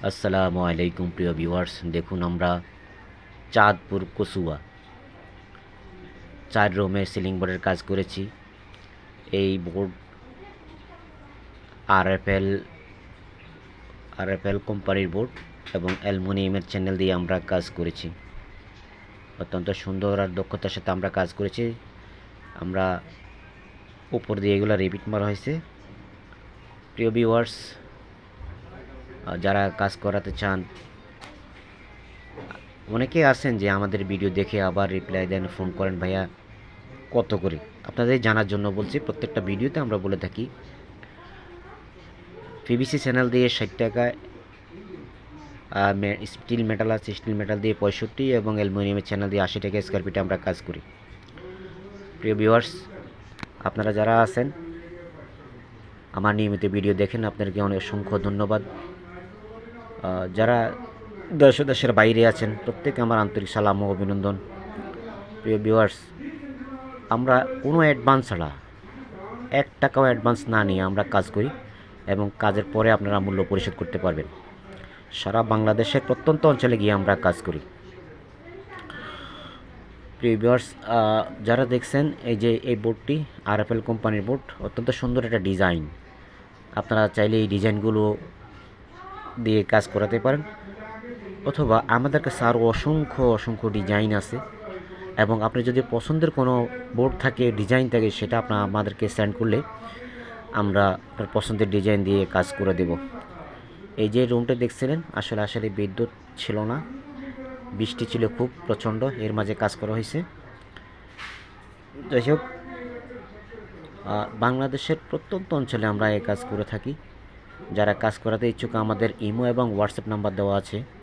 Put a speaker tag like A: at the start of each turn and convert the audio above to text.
A: আসসালামু আলাইকুম প্রিয় ভিউয়ার্স, দেখুন আমরা চাঁদপুর কচুয়া 4 রুমের সিলিং বোর্ডের কাজ করেছি। এই বোর্ড আরএফএল আরএফএল কোম্পানির বোর্ড এবং অ্যালুমিনিয়ামের চ্যানেল দিয়ে আমরা কাজ করেছি। অত্যন্ত সুন্দর আর দক্ষতার সাথে আমরা কাজ করেছি। আমরা উপর দিয়ে এগুলো রিপিট মারা হয়েছে। প্রিয় ভিউয়ার্স, যারা কাজ করাতে চান, অনেকে আছেন যে আমাদের ভিডিও দেখে আবার রিপ্লাই দেন, ফোন করেন, ভাইয়া কত করে। আপনাদের জানার জন্য বলছি, প্রত্যেকটা ভিডিওতে আমরা বলে থাকি পিভিসি চ্যানেল দিয়ে 60 টাকায়, স্টিল মেটাল আছে, স্টিল মেটাল দিয়ে 65 এবং অ্যালুমিনিয়ামের চ্যানেল দিয়ে 80 টাকা স্কোয়ার ফিটে আমরা কাজ করি। প্রিয় ভিউয়ার্স, আপনারা যারা আছেন আমার নিয়মিত ভিডিও দেখেন, আপনাদেরকে অনেক অসংখ্য ধন্যবাদ। যারা দেশ ও দেশের বাইরে আছেন প্রত্যেকে আমার আন্তরিক সালাম ও অভিনন্দন। প্রিয় ভিউয়ার্স, আমরা কোনো অ্যাডভান্স ছাড়া 1 টাকাও অ্যাডভান্স না নিয়ে আমরা কাজ করি এবং কাজের পরে আপনারা মূল্য পরিশোধ করতে পারবেন। সারা বাংলাদেশের প্রত্যন্ত অঞ্চলে গিয়ে আমরা কাজ করি। প্রিয় ভিউয়ার্স, যারা দেখছেন এই যে এই বোর্ডটি আরএফএল কোম্পানির বোর্ড, অত্যন্ত সুন্দর একটা ডিজাইন। আপনারা চাইলে এই ডিজাইনগুলো দিয়ে কাজ করাতে পারেন, অথবা আমাদের কাছে আরও অসংখ্য ডিজাইন আছে এবং আপনি যদি পছন্দের কোনো বোর্ড থাকে, ডিজাইন থাকে, সেটা আপনার আমাদেরকে সেন্ড করলে আমরা আপনার পছন্দের ডিজাইন দিয়ে কাজ করে দেব। এই যে রুমটা দেখছিলেন, আসলে বিদ্যুৎ ছিল না, বৃষ্টি ছিল খুব প্রচণ্ড, এর মাঝে কাজ করা হয়েছে। যাই হোক, বাংলাদেশের প্রত্যন্ত অঞ্চলে আমরা এই কাজ করে থাকি। যারা কাজ করাতে ইচ্ছুক, আমাদের ইমো এবং হোয়াটসঅ্যাপ নাম্বার দেওয়া আছে।